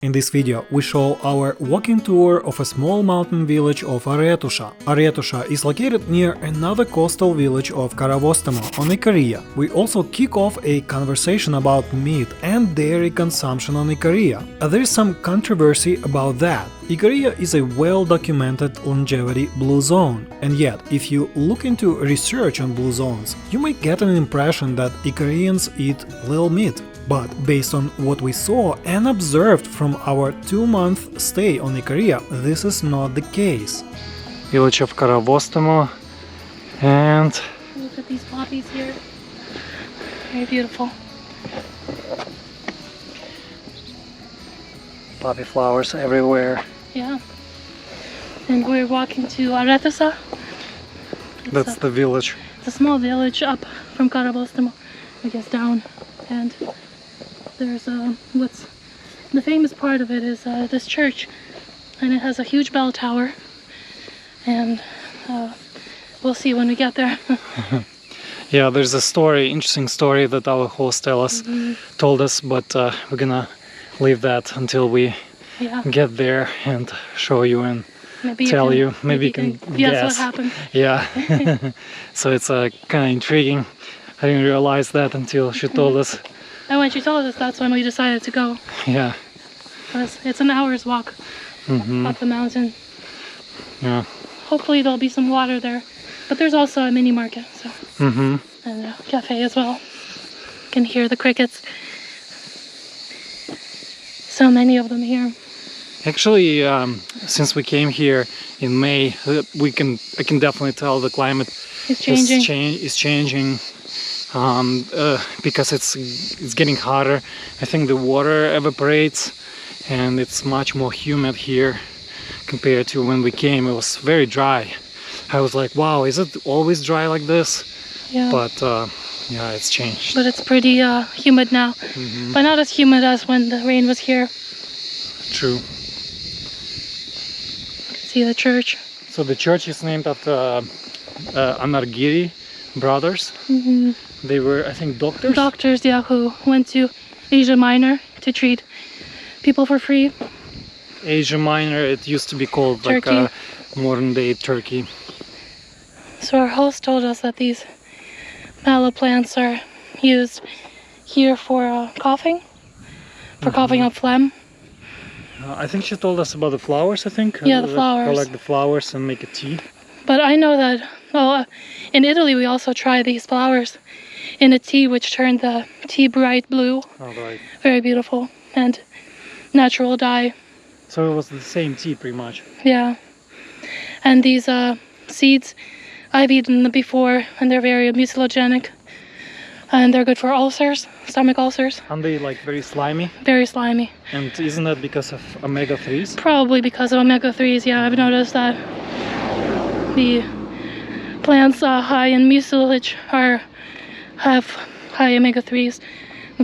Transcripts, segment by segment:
In this video, we show our walking tour of a small mountain village of Arethousa. Arethousa is located near another coastal village of Karavostamo on Ikaria. We also kick off a conversation about meat and dairy consumption on Ikaria. There is some controversy about that. Ikaria is a well-documented longevity blue zone, and yet, if you look into research on blue zones, you may get an impression that Ikarians eat little meat. But based on what we saw and observed from our 2-month stay on Ikaria, this is not the case. Village of Karavostamo, and look at these poppies here. Very beautiful. Poppy flowers everywhere. Yeah. And we're walking to Arethousa. That's the village. It's a small village up from Karavostamo, I guess down. And there's what's the famous part of it is this church, and it has a huge bell tower, and we'll see when we get there. Yeah, there's a story, interesting story that our host told us, but we're gonna leave that until we get there and show you and tell you. Maybe you can guess what happened. Yeah. So it's kind of intriguing. I didn't realize that until she told us. And when she told us, that's when we decided to go. Yeah. Because it's an hour's walk up the mountain. Yeah. Hopefully there'll be some water there. But there's also a mini market, so and a cafe as well. You can hear the crickets. So many of them here. Actually, since we came here in May, I can definitely tell the climate is changing. is changing. Because it's getting hotter. I think the water evaporates and it's much more humid here compared to when we came. It was very dry. I was like, wow, is it always dry like this? Yeah. But yeah, it's changed. But it's pretty humid now. But not as humid as when the rain was here. True. You can see the church. So the church is named after Anargiri brothers. They were, I think, doctors? Doctors, yeah, who went to Asia Minor to treat people for free. Asia Minor, it used to be called Turkey. Like modern day Turkey. So our host told us that these mallow plants are used here for coughing, for coughing up phlegm. I think she told us about the flowers, I think. Yeah, the flowers. Collect the flowers and make a tea. But I know that, in Italy we also try these flowers in a tea which turned the tea bright blue. Oh, right. Very beautiful and natural dye. So it was the same tea pretty much. Yeah. And these seeds, I've eaten them before and they're very mucilagenic. And they're good for ulcers, stomach ulcers. And they like very slimy? Very slimy. And isn't that because of omega-3s? Probably because of omega-3s, yeah. I've noticed that the plants high in mucilage have high omega-3s,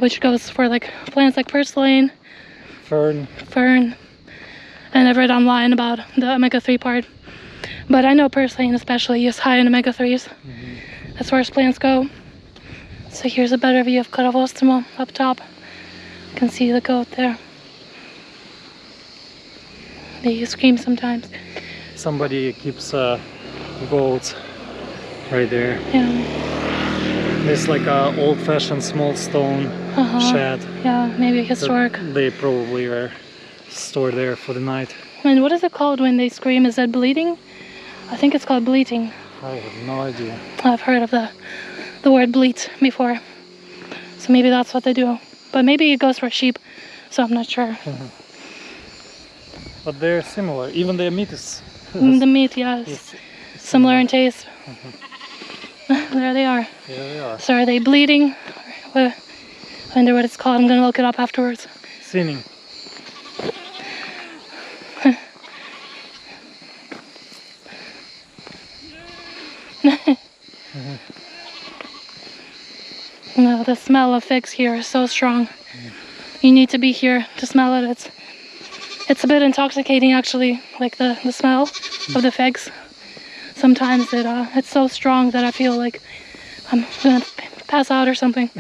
which goes for like plants like purslane, Fern. And I've read online about the omega-3 part. But I know purslane especially is high in omega-3s as far as plants go. So here's a better view of Karavostamo up top. You can see the goat there. They scream sometimes. Somebody keeps goats right there. Yeah. There's like a old-fashioned small stone shed. Yeah, maybe historic. They probably are stored there for the night. And what is it called when they scream? Is that bleating? I think it's called bleating. I have no idea. I've heard of the word bleat before. So maybe that's what they do. But maybe it goes for sheep, so I'm not sure. But they're similar. Even their meat is... The meat, yeah, is similar in taste. There they are. Yeah, they are. So are they bleeding? I wonder what it's called. I'm going to look it up afterwards. Sinning. No, the smell of figs here is so strong. You need to be here to smell it. It's a bit intoxicating actually, like the smell of the figs. Sometimes it's so strong that I feel like I'm gonna pass out or something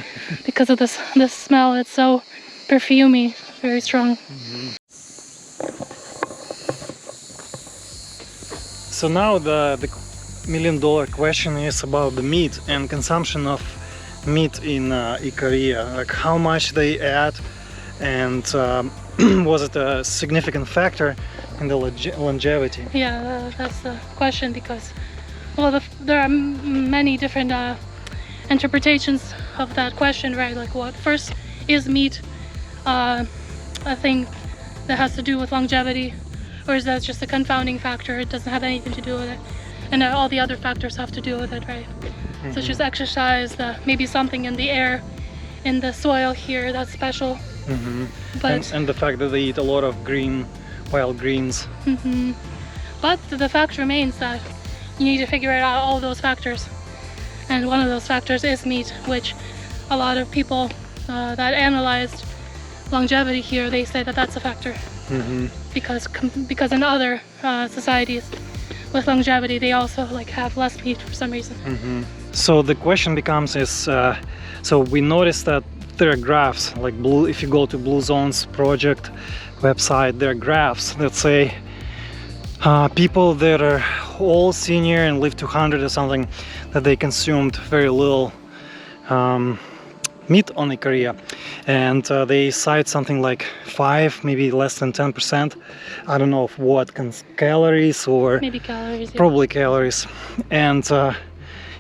because of this smell. It's so perfumey, very strong. So now the million-dollar question is about the meat and consumption of meat in Icaria, like how much they add, and was it a significant factor in the longevity? Yeah, that's the question because, well, there are many different interpretations of that question, right? Like, what first is meat a thing that has to do with longevity, or is that just a confounding factor? It doesn't have anything to do with it, and all the other factors have to do with it, right? Such as exercise, maybe something in the air, in the soil here that's special. But and the fact that they eat a lot of wild greens. But the fact remains that you need to figure out all those factors, and one of those factors is meat, which a lot of people that analyzed longevity here, they say that that's a factor. Because in other societies with longevity, they also like have less meat for some reason. So the question becomes is, so we noticed that there are graphs, like if you go to Blue Zones project website, there are graphs that say people that are all senior and live to 100 or something, that they consumed very little meat on Ikaria, and they cite something like 5, maybe less than 10%. I don't know of what, calories or maybe calories. Yeah. Probably calories. And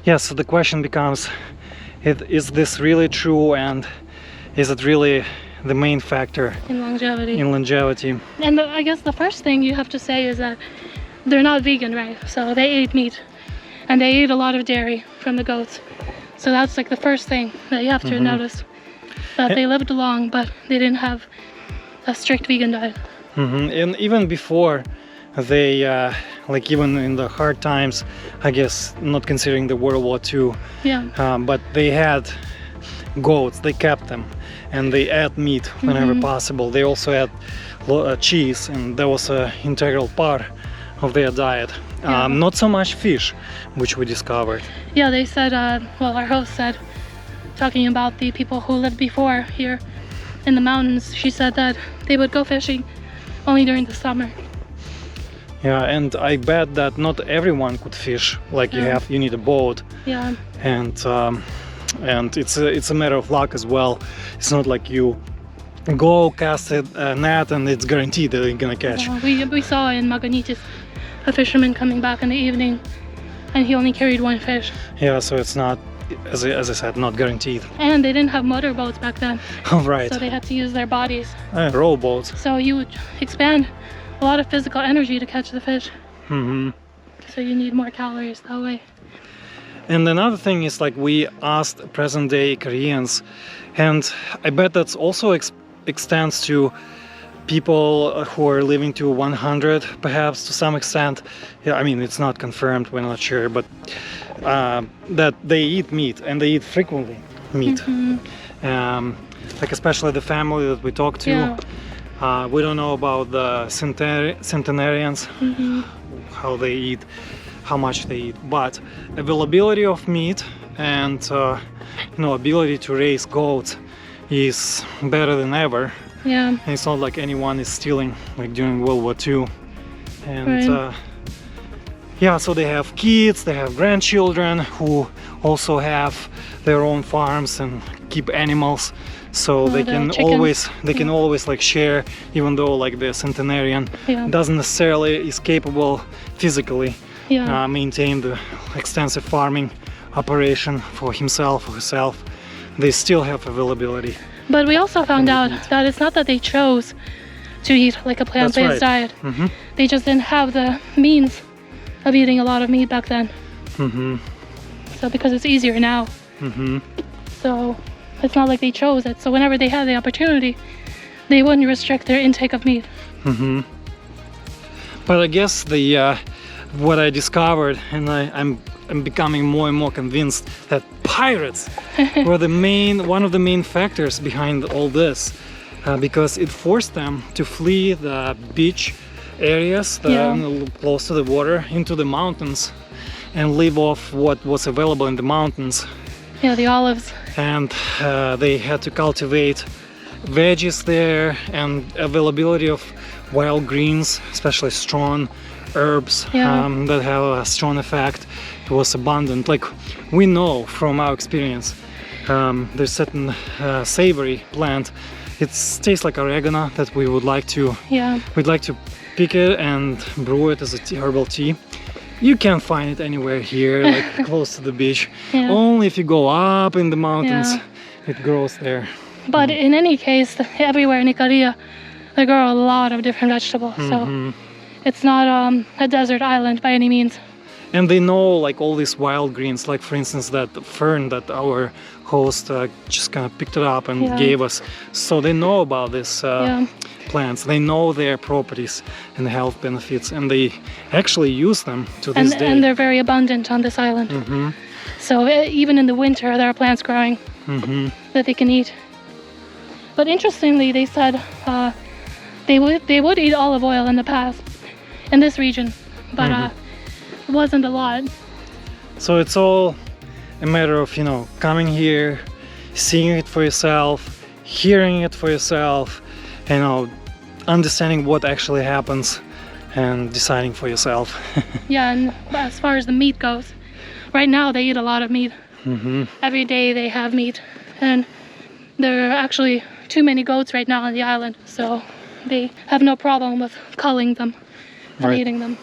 yeah, so the question becomes, is this really true, and is it really the main factor in longevity? And I guess the first thing you have to say is that they're not vegan, right? So they eat meat, and they eat a lot of dairy from the goats. So that's like the first thing that you have to notice, that they lived long, but they didn't have a strict vegan diet. And even before, they like even in the hard times, I guess, not considering the World War II, but they had goats, they kept them, and they ate meat whenever possible. They also had cheese, and that was an integral part of their diet. Not so much fish, which we discovered. Yeah, they said, well, our host said, talking about the people who lived before here in the mountains, she said that they would go fishing only during the summer. Yeah, and I bet that not everyone could fish. Like you need a boat. Yeah. And it's a matter of luck as well. It's not like you go cast a net and it's guaranteed that you're gonna catch. We saw in Magonitis a fisherman coming back in the evening, and he only carried one fish. Yeah, so it's not, as I said, not guaranteed. And they didn't have motorboats back then. Oh, right. So they had to use their bodies. Rowboats. So you would expand a lot of physical energy to catch the fish. So you need more calories that way. And another thing is, like, we asked present-day Ikarians, and I bet that's also extends to people who are living to 100, perhaps, to some extent. Yeah, I mean, it's not confirmed, we're not sure, but that they eat meat, and they eat frequently meat. Like especially the family that we talked to. We don't know about the centenarians, how they eat, how much they eat, but availability of meat and ability to raise goats is better than ever. Yeah. And it's not like anyone is stealing like during World War II. And yeah, so they have kids, they have grandchildren who also have their own farms and keep animals. So they can always like share, even though like the centenarian doesn't necessarily is capable physically maintain the extensive farming operation for himself or herself. They still have availability. But we also found out that it's not that they chose to eat like a plant-based diet. They just didn't have the means of eating a lot of meat back then. So because it's easier now. So it's not like they chose it. So whenever they had the opportunity, they wouldn't restrict their intake of meat. But I guess the what I discovered, and I'm becoming more and more convinced that pirates were one of the main factors behind all this, because it forced them to flee the beach areas close to the water into the mountains and live off what was available in the mountains. Yeah, the olives. And they had to cultivate veggies there, and availability of wild greens, especially strong herbs that have a strong effect. It was abundant. Like we know from our experience, there's certain savory plant. It tastes like oregano that we would like to. We'd like to pick it and brew it as a herbal tea. You can't find it anywhere here, like close to the beach. Only if you go up in the mountains, it grows there. But in any case, everywhere in Icaria, they grow a lot of different vegetables. So it's not a desert island by any means. And they know like all these wild greens, like for instance that fern that our host just kind of picked it up and gave us. So they know about these plants. They know their properties and health benefits, and they actually use them to this day. And they're very abundant on this island. So even in the winter, there are plants growing that they can eat. But interestingly, they said they would eat olive oil in the past in this region, but it wasn't a lot. So it's all a matter of, you know, coming here, seeing it for yourself, hearing it for yourself, you know, understanding what actually happens and deciding for yourself. And as far as the meat goes, right now they eat a lot of meat. Every day they have meat, and there are actually too many goats right now on the island, so they have no problem with culling them and eating them.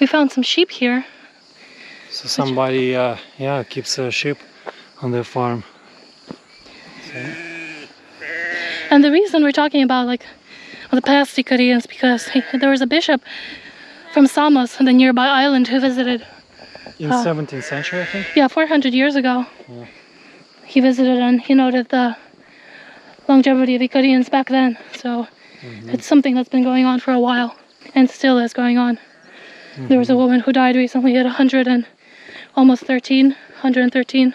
We found some sheep here. So somebody keeps a sheep on their farm. And the reason we're talking about like the past Ikarians, because there was a bishop from Samos, the nearby island, who visited in 17th century, I think. 400 years ago. He visited and he noted the longevity of Ikarians back then. So it's something that's been going on for a while and still is going on. There was a woman who died recently at 113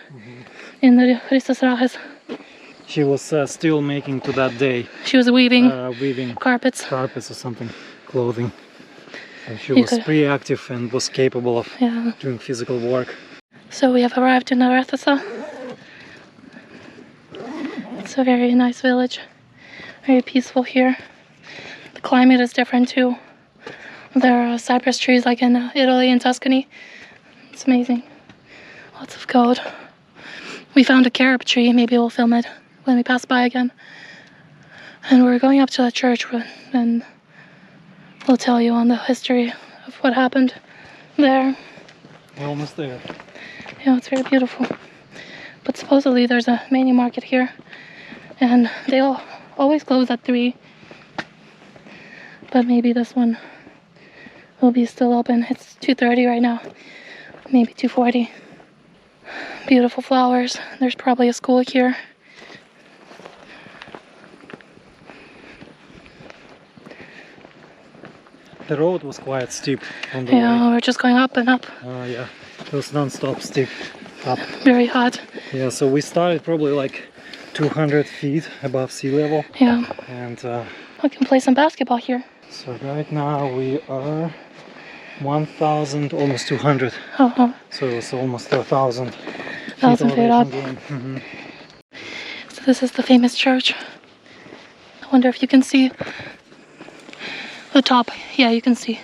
in the Arethousa. She was still making to that day. She was weaving carpets or something, clothing. And she was pretty active and was capable of doing physical work. So we have arrived in Arethousa. It's a very nice village, very peaceful here. The climate is different too. There are cypress trees like in Italy and Tuscany. It's amazing. Lots of gold. We found a carob tree. Maybe we'll film it when we pass by again. And we're going up to the church, and we'll tell you on the history of what happened there. We're almost there. Yeah, it's very beautiful. But supposedly there's a mini market here, and they always close at 3. But maybe this one will be still open. It's 2:30 right now, maybe 2:40. Beautiful flowers. There's probably a school here. The road was quite steep on the way. We're just going up and up. It was non-stop steep up. Very hot. So we started probably like 200 feet above sea level. And we can play some basketball here. So right now we are 1,000, almost 200. So it's almost 1,000 feet up. So this is the famous church. I wonder if you can see the top. You can see.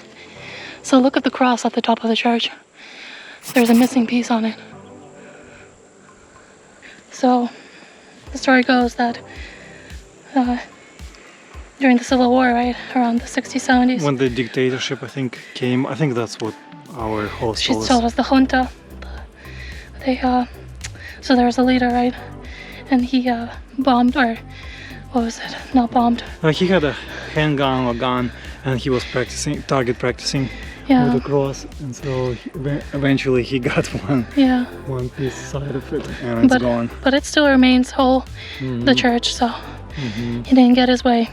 So look at the cross at the top of the church. There's a missing piece on it. So the story goes that during the Civil War, around the 60s, 70s. When the dictatorship, I think, came, I think that's what our host told us. She told us the junta. So there was a leader, and he bombed, or what was it? Not bombed. He had a handgun or gun, and he was target practicing with the cross, and so eventually he got one piece side of it, and it's gone. But it still remains whole, the church, so he didn't get his way.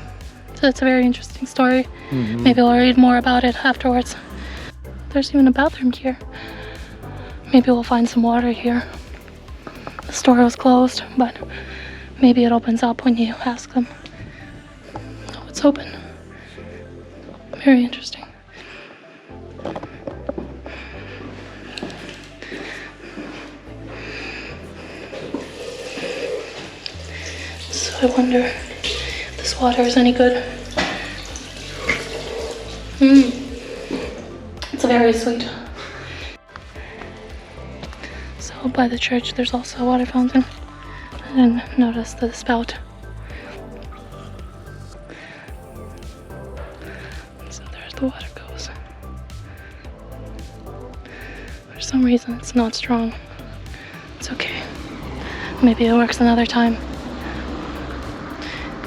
So it's a very interesting story. Maybe we'll read more about it afterwards. There's even a bathroom here. Maybe we'll find some water here. The store was closed, but maybe it opens up when you ask them. Oh, it's open. Very interesting. So I wonder if this water is any good. It's very sweet. So by the church there's also a water fountain. And notice the spout. So there's the water goes. For some reason it's not strong. It's okay. Maybe it works another time.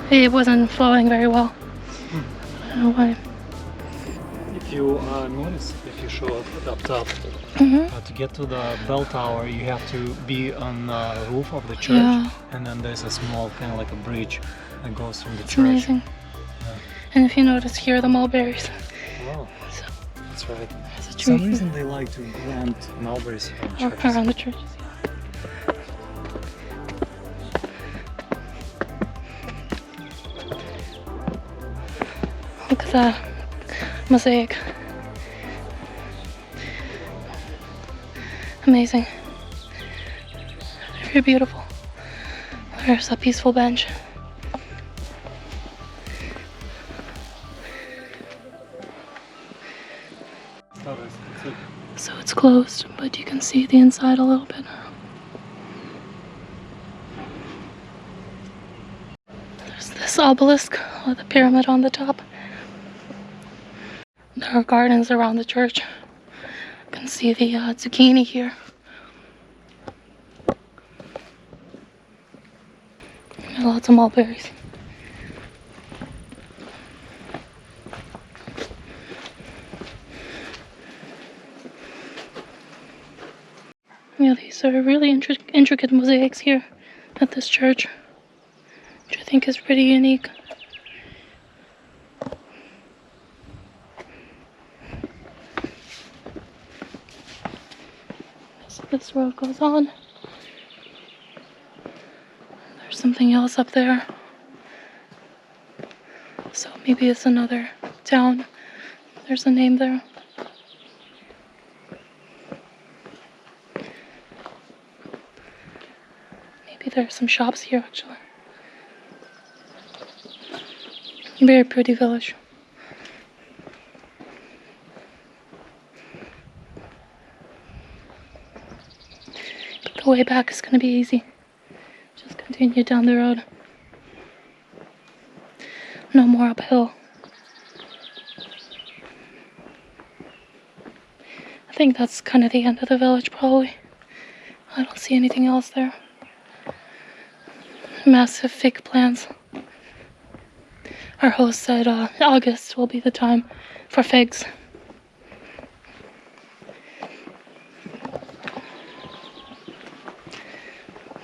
It wasn't flowing very well. I don't know why. If you notice, if you show up top, to get to the bell tower, you have to be on the roof of the church, and then there's a small kind of like a bridge that goes from the church. Amazing. And if you notice here, the mulberries. Wow, So, that's right. there's a For tree some reason they like to plant mulberries from churches. around the churches. Look at that mosaic. Amazing. Very beautiful. There's a peaceful bench. So it's closed, but you can see the inside a little bit. There's this obelisk with a pyramid on the top. There are gardens around the church. You can see the zucchini here. And lots of mulberries. Yeah, these are really intricate mosaics here at this church, which I think is pretty unique. So this road goes on. There's something else up there. So maybe it's another town. There's a name there. Maybe there are some shops here actually. Very pretty village. But the way back is going to be easy. Just continue down the road. No more uphill. I think that's kind of the end of the village probably. I don't see anything else there. Massive fig plants. Our host said August will be the time for figs.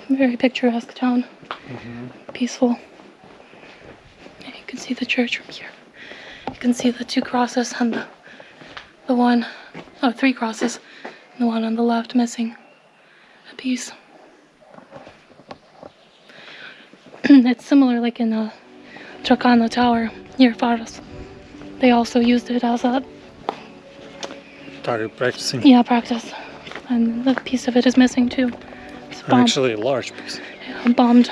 Very picturesque town. Peaceful. And you can see the church from here. You can see the two crosses and three crosses. And the one on the left missing a piece. It's similar like in Trocano Tower near Faros. They also used it as a Started practicing. Yeah, practice. And the piece of it is missing too. It's bombed. Actually a large piece. Yeah, bombed.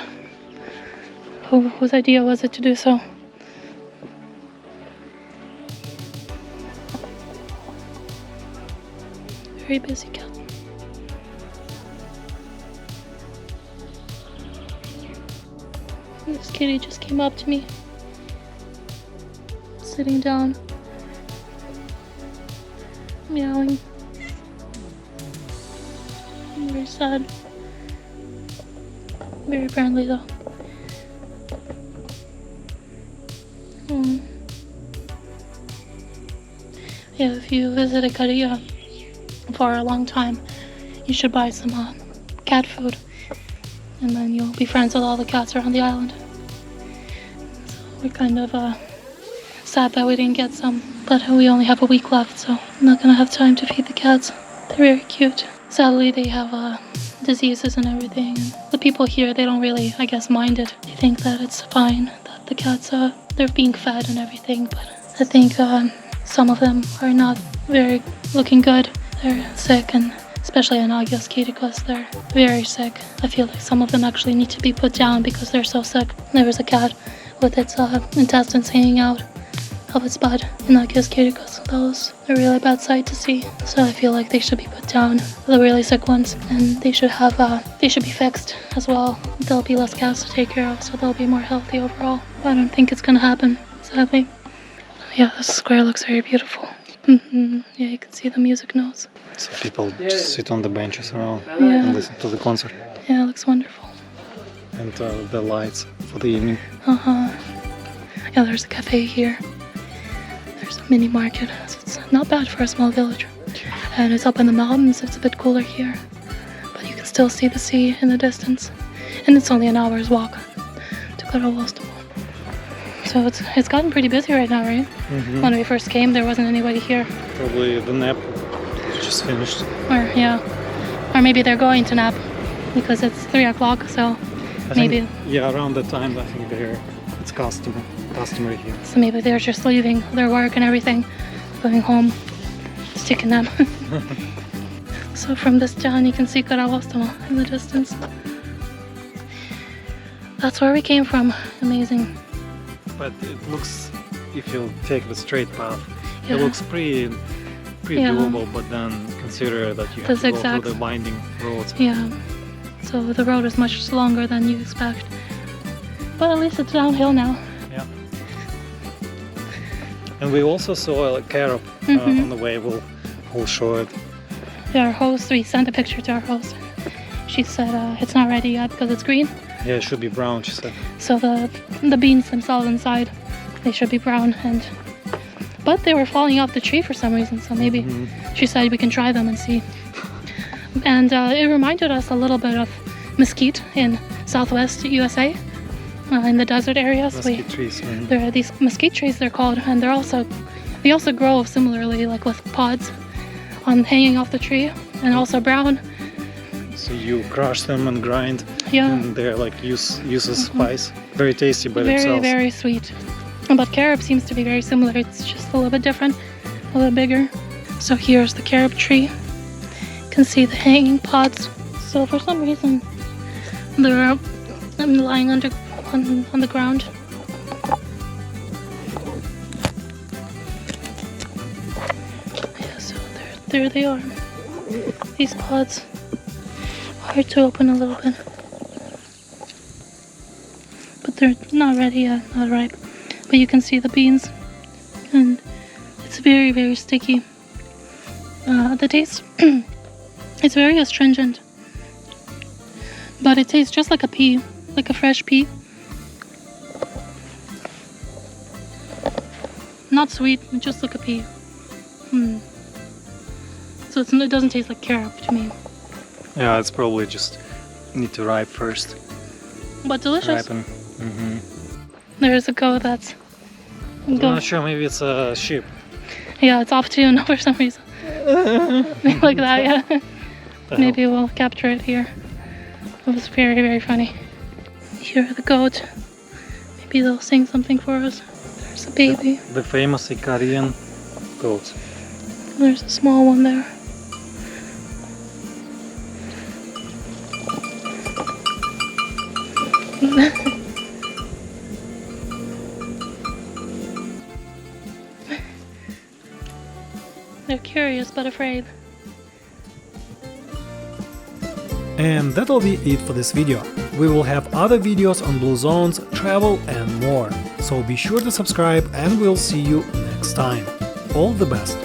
Whose idea was it to do so? Very busy cat. This kitty just came up to me. Sitting down. Meowing. Very sad. Very friendly though. Yeah, if you visit Ikaria for a long time, you should buy some cat food. And then you'll be friends with all the cats around the island. So we're kind of sad that we didn't get some, but we only have a week left, so I'm not gonna have time to feed the cats. They're very cute. Sadly, they have diseases and everything. And the people here, they don't really, I guess, mind it. They think that it's fine, that the cats, they're being fed and everything, but I think some of them are not very looking good. They're sick, and especially Anagios Kytikos, they're very sick. I feel like some of them actually need to be put down because they're so sick. There was a cat with its intestines hanging out of its bud, and that gives Kirikos. That was a really bad sight to see. So I feel like they should be put down, the really sick ones, and they should be fixed as well. There'll be less cats to take care of, so they'll be more healthy overall. But I don't think it's gonna happen, sadly. Yeah, the square looks very beautiful. Yeah, you can see the music notes. So people just sit on the benches around Yeah. and listen to the concert. Yeah, it looks wonderful. And the lights for the evening. Yeah, there's a cafe here. There's a mini market, so it's not bad for a small village. And it's up in the mountains, so it's a bit cooler here. But you can still see the sea in the distance. And it's only an hour's walk to Karavostamo. So it's gotten pretty busy right now, right? When we first came, there wasn't anybody here. Probably the nap just finished. Or maybe they're going to nap because it's 3 o'clock, so maybe. Yeah, around that time I think it's customary here. So maybe they're just leaving their work and everything, going home, just taking a nap. So from this town you can see Karavostamo in the distance. That's where we came from. Amazing. But it looks, if you take the straight path, Yeah. it looks pretty doable, but then consider that you have to go through the winding roads. Yeah, so the road is much longer than you expect. But at least it's downhill now. Yeah. And we also saw a carob on the way. We'll show it. Our host, we sent a picture to our host. She said it's not ready yet because it's green. Yeah, it should be brown, she said. So the beans themselves inside, they should be brown, but they were falling off the tree for some reason. So maybe she said we can try them and see. And it reminded us a little bit of mesquite in southwest USA, in the desert areas. Mesquite trees. There are these mesquite trees, they're called, and they also grow similarly, like with pods hanging off the tree, and also brown. So you crush them and grind, Yeah. and they're like use as spice. Very tasty by Very, themselves. very sweet. But carob seems to be very similar. It's just a little bit different, a little bigger. So here's the carob tree. You can see the hanging pods. So for some reason, they're lying on the ground. Yeah, so there they are. These pods. Hard to open a little bit. But they're not ready yet, not ripe. But you can see the beans, and it's very, very sticky. The taste, it's very astringent, but it tastes just like a pea, like a fresh pea. Not sweet, just like a pea. So it doesn't taste like carob to me. Yeah, it's probably just need to ripe first. But delicious. Ripen. There's a goat that's... I'm not sure, maybe it's a sheep. Yeah, it's off tune for some reason. Like that, yeah. Maybe we'll capture it here. It was very, very funny. Here are the goat. Maybe they'll sing something for us. There's a baby. The famous Ikarian goats. There's a small one there. They're curious but afraid. And that'll be it for this video. We will have other videos on blue zones, travel and more. So be sure to subscribe and we'll see you next time. All the best!